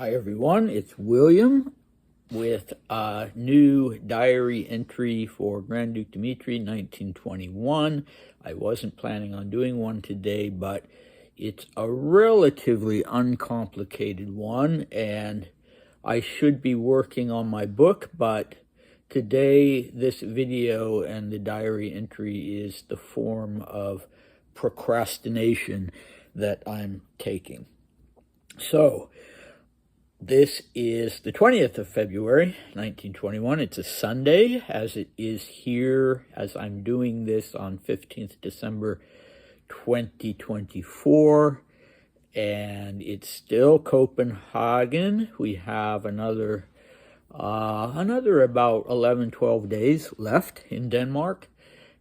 Hi everyone, it's William with a new diary entry for Grand Duke Dmitri, 1921. I wasn't planning on doing one today, but it's a relatively uncomplicated one, and I should be working on my book, but today this video and the diary entry is the form of procrastination that I'm taking. So, this is the 20th of February, 1921. It's a Sunday, as it is here, as I'm doing this on 15th December, 2024. And it's still Copenhagen. We have another about 11, 12 days left in Denmark.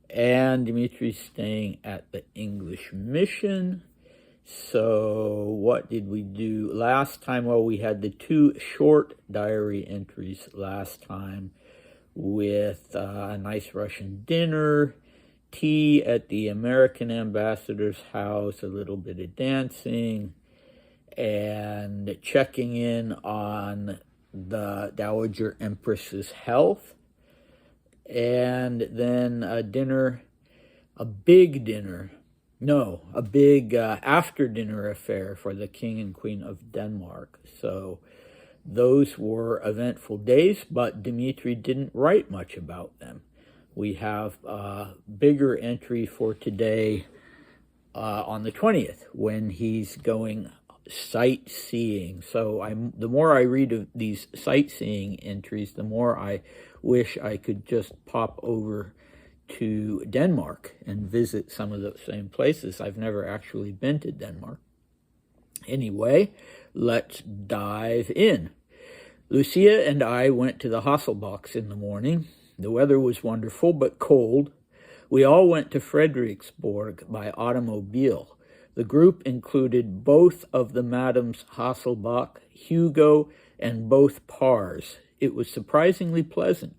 And Dmitri's staying at the English Mission. So what did we do last time? Well, we had the two short diary entries last time with a nice Russian dinner, tea at the American ambassador's house, a little bit of dancing, and checking in on the Dowager Empress's health. And then a big after-dinner affair for the King and Queen of Denmark. So those were eventful days, but Dmitri didn't write much about them. We have a bigger entry for today on the 20th, when he's going sightseeing. So the more I read of these sightseeing entries, the more I wish I could just pop over to Denmark and visit some of the same places. I've never actually been to Denmark. Anyway, let's dive in. Lucia and I went to the Hasselbachs in the morning. The weather was wonderful but cold. We all went to Frederiksborg by automobile. The group included both of the Madams Hasselbach, Hugo, and both Pars. It was surprisingly pleasant.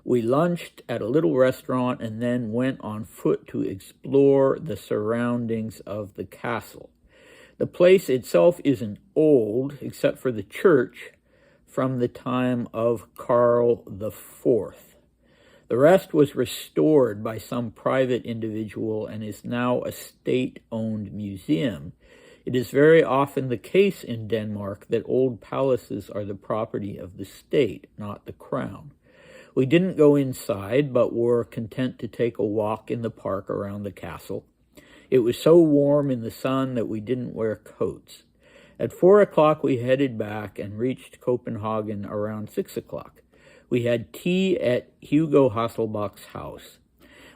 We lunched at a little restaurant and then went on foot to explore the surroundings of the castle. The place itself isn't old, except for the church, from the time of Karl IV. The rest was restored by some private individual and is now a state-owned museum. It is very often the case in Denmark that old palaces are the property of the state, not the crown. We didn't go inside, but were content to take a walk in the park around the castle. It was so warm in the sun that we didn't wear coats. At 4 o'clock, we headed back and reached Copenhagen around 6 o'clock. We had tea at Hugo Hasselbach's house.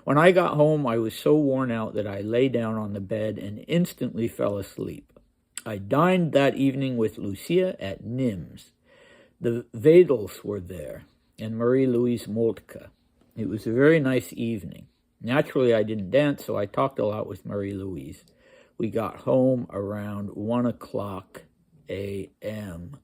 When I got home, I was so worn out that I lay down on the bed and instantly fell asleep. I dined that evening with Lucia at Nims. The Wedels were there, and Marie-Louise Moltke. It was a very nice evening. Naturally, I didn't dance, so I talked a lot with Marie-Louise. We got home around 1 o'clock a.m.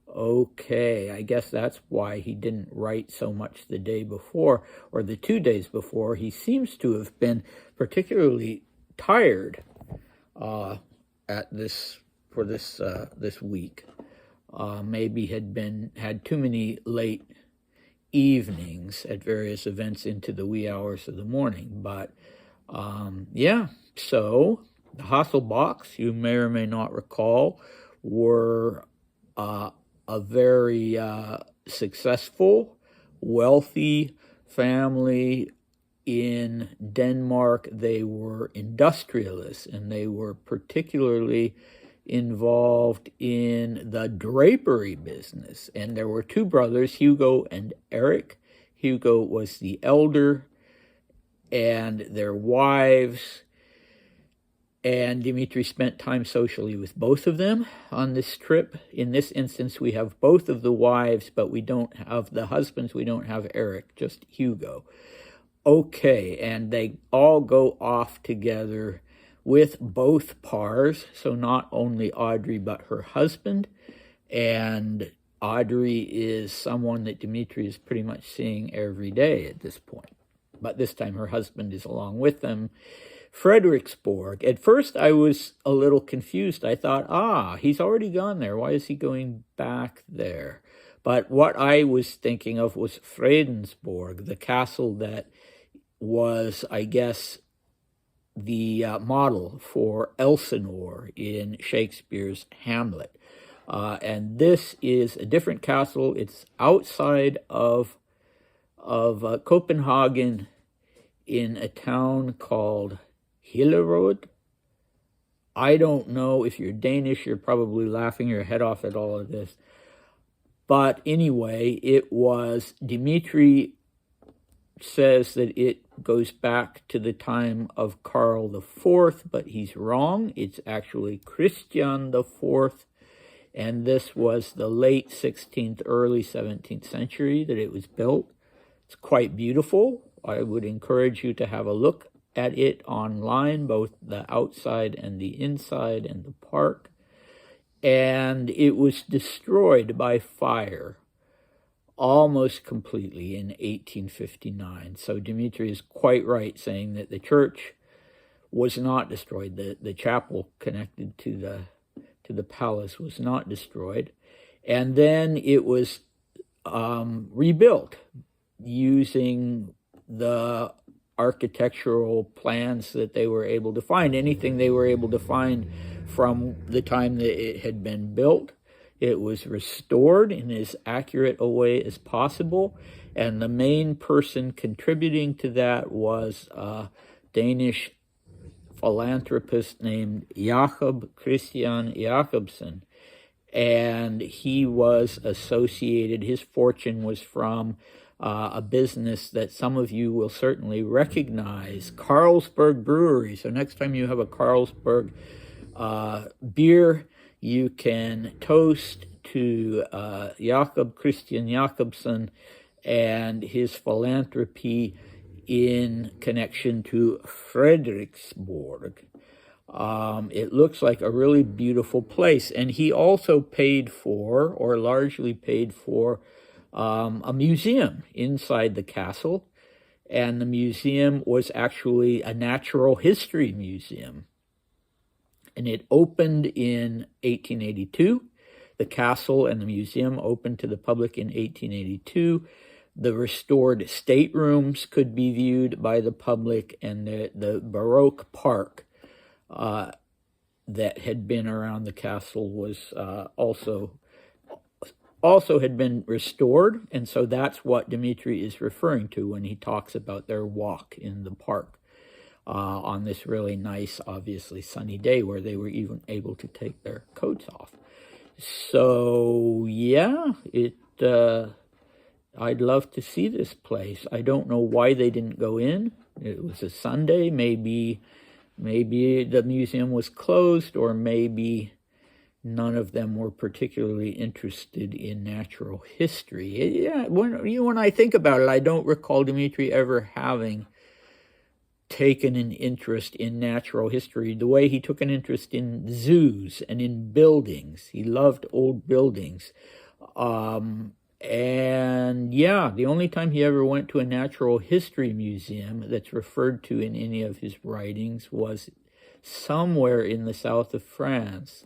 Okay, I guess that's why he didn't write so much the day before, or the 2 days before. He seems to have been particularly tired this week. Maybe had too many late evenings at various events into the wee hours of the morning. But yeah, so the Hasselbachs, you may or may not recall, were a very successful, wealthy family in Denmark. They were industrialists, and they were particularly involved in the drapery business. And there were two brothers, Hugo and Eric. Hugo was the elder, and their wives. And Dmitri spent time socially with both of them on this trip. In this instance, we have both of the wives, but we don't have the husbands. We don't have Eric, just Hugo. Okay, and they all go off together with both Pars, so not only Audrey, but her husband. And Audrey is someone that Dmitri is pretty much seeing every day at this point. But this time her husband is along with them Frederiksborg. At first, I was a little confused. I thought, he's already gone there. Why is he going back there? But what I was thinking of was Frederiksborg, the castle that was, I guess, the model for Elsinore in Shakespeare's Hamlet. And this is a different castle. It's outside of Copenhagen in a town called Hillerød. I don't know. If you're Danish, you're probably laughing your head off at all of this. But anyway, it was, Dmitri says that it goes back to the time of Karl IV, but he's wrong. It's actually Christian IV, and this was the late 16th, early 17th century that it was built. It's quite beautiful. I would encourage you to have a look at it online, both the outside and the inside and the park. And it was destroyed by fire almost completely in 1859. So Dmitri is quite right saying that the church was not destroyed. The chapel connected to the palace was not destroyed. And then it was rebuilt using the architectural plans that they were able to find, anything they were able to find from the time that it had been built. It was restored in as accurate a way as possible, and the main person contributing to that was a Danish philanthropist named Jacob Christian Jacobsen, and he was associated, his fortune was from a business that some of you will certainly recognize, Carlsberg Brewery. So next time you have a Carlsberg beer, you can toast to Jacob Christian Jacobsen and his philanthropy in connection to Frederiksborg. It looks like a really beautiful place. And he also paid for, or largely paid for, a museum inside the castle. And the museum was actually a natural history museum. And it opened in 1882. The castle and the museum opened to the public in 1882. The restored staterooms could be viewed by the public, and the Baroque park that had been around the castle was also had been restored. And so that's what Dmitri is referring to when he talks about their walk in the park. On this really nice, obviously sunny day where they were even able to take their coats off. So, yeah, I'd love to see this place. I don't know why they didn't go in. It was a Sunday. Maybe the museum was closed, or maybe none of them were particularly interested in natural history. Yeah, when I think about it, I don't recall Dmitri ever having taken an interest in natural history the way he took an interest in zoos and in buildings. He loved old buildings. And yeah, the only time he ever went to a natural history museum that's referred to in any of his writings was somewhere in the south of France,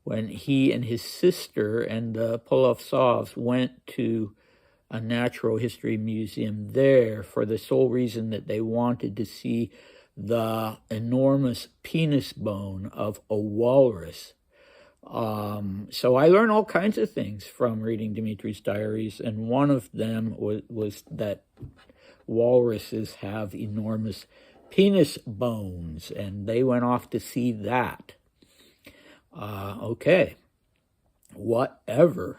when he and his sister and the Polovtsovs went to a natural history museum there for the sole reason that they wanted to see the enormous penis bone of a walrus. So I learned all kinds of things from reading Dmitri's diaries, and one of them was that walruses have enormous penis bones, and they went off to see that. Okay, whatever.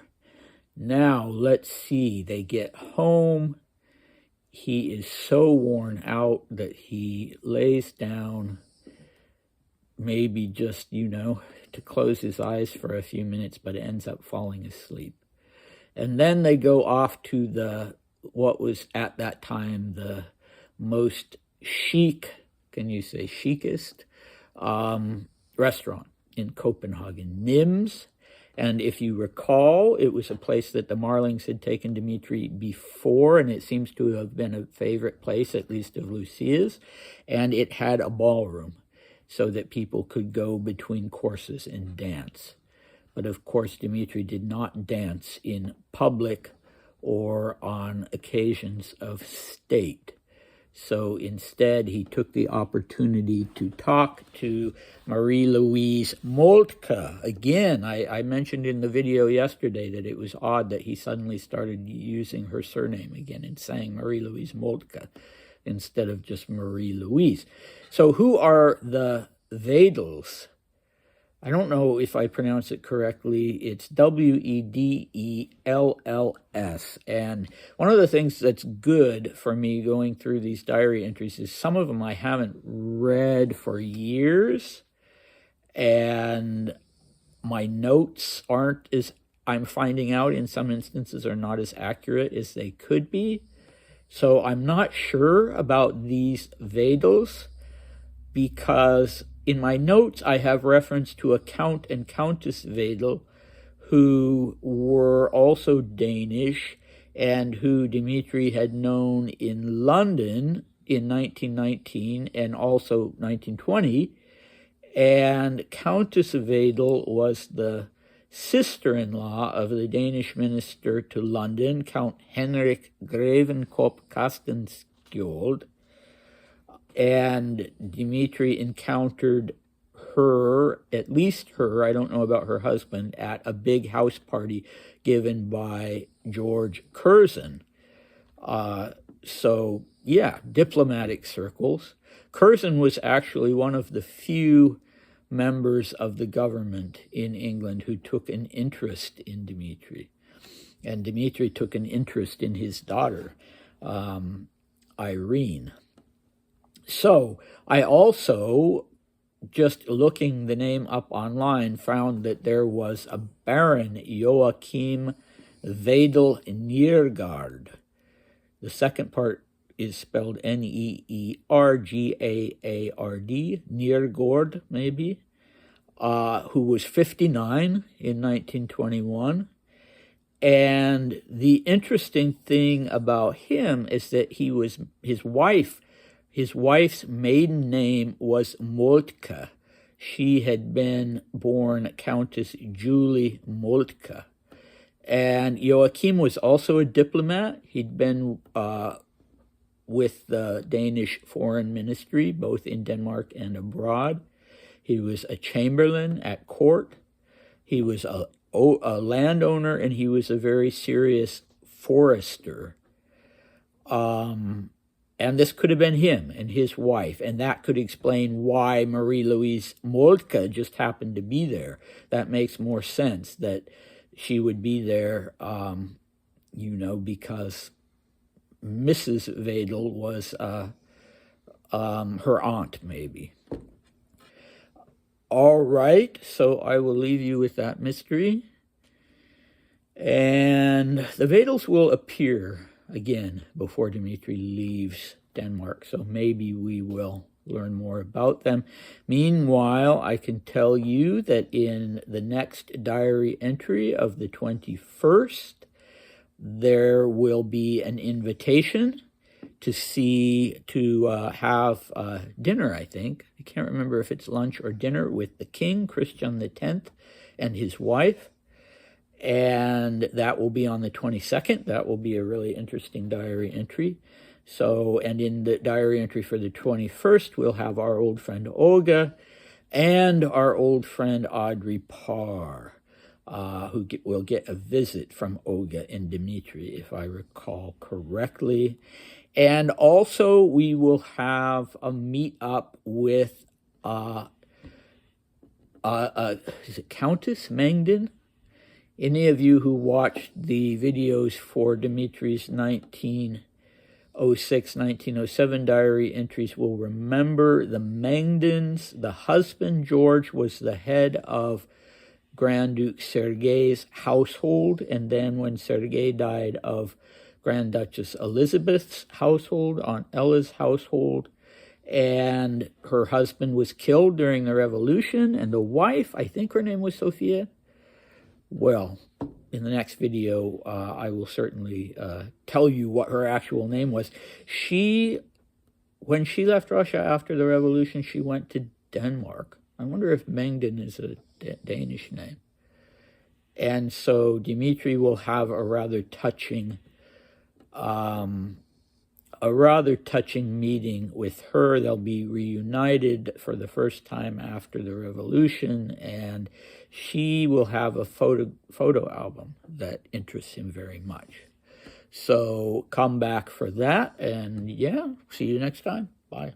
Now, let's see, they get home. He is so worn out that he lays down, maybe just, to close his eyes for a few minutes, but ends up falling asleep. And then they go off to what was at that time the most chic, can you say chicest, restaurant in Copenhagen, Nims. And if you recall, it was a place that the Marlings had taken Dmitri before, and it seems to have been a favorite place, at least of Lucia's. And it had a ballroom so that people could go between courses and dance. But of course, Dmitri did not dance in public or on occasions of state. So instead, he took the opportunity to talk to Marie-Louise Moltke. Again, I mentioned in the video yesterday that it was odd that he suddenly started using her surname again and saying Marie-Louise Moltke instead of just Marie-Louise. So who are the Wedels? I don't know if I pronounce it correctly. It's Wedells. And one of the things that's good for me going through these diary entries is some of them I haven't read for years. And my notes aren't, as I'm finding out in some instances, are not as accurate as they could be. So I'm not sure about these Wedels, because in my notes, I have reference to a Count and Countess Wedel who were also Danish and who Dmitri had known in London in 1919 and also 1920. And Countess Wedel was the sister-in-law of the Danish minister to London, Count Henrik Grevenkop Castenskjold. And Dmitri encountered her, at least her, I don't know about her husband, at a big house party given by George Curzon. So, yeah, diplomatic circles. Curzon was actually one of the few members of the government in England who took an interest in Dmitri. And Dmitri took an interest in his daughter, Irene. So I also, just looking the name up online, found that there was a Baron Joachim Wedel Neergaard. The second part is spelled Neergaard, Neergaard maybe, who was 59 in 1921. And the interesting thing about him is that he was his wife's maiden name was Moltke. She had been born Countess Julie Moltke. And Joachim was also a diplomat. He'd been with the Danish Foreign Ministry, both in Denmark and abroad. He was a chamberlain at court. He was a landowner, and he was a very serious forester. And this could have been him and his wife, and that could explain why Marie-Louise Moltke just happened to be there. That makes more sense that she would be there, because Mrs. Wedel was her aunt, maybe. All right, so I will leave you with that mystery. And the Wedels will appear again before Dmitri leaves Denmark, so maybe we will learn more about them. Meanwhile, I can tell you that in the next diary entry of the 21st, there will be an invitation to have dinner, I think. I can't remember if it's lunch or dinner with the King, Christian X, and his wife. And that will be on the 22nd. That will be a really interesting diary entry. So, and in the diary entry for the 21st, we'll have our old friend Olga and our old friend Audrey Parr, who will get a visit from Olga and Dmitri, if I recall correctly. And also, we will have a meet-up with, is it Countess Mangden? Any of you who watched the videos for Dmitri's 1906-1907 diary entries will remember the Mangdens. The husband, George, was the head of Grand Duke Sergei's household, and then when Sergei died, of Grand Duchess Elizabeth's household, Aunt Ella's household, and her husband was killed during the revolution, and the wife, I think her name was Sophia, Well, in the next video, I will certainly tell you what her actual name was. When she left Russia after the revolution, she went to Denmark. I wonder if Mengden is a Danish name. And so Dmitri will have a rather touching meeting with her. They'll be reunited for the first time after the revolution, and she will have a photo album that interests him very much. So come back for that, and yeah, see you next time. Bye.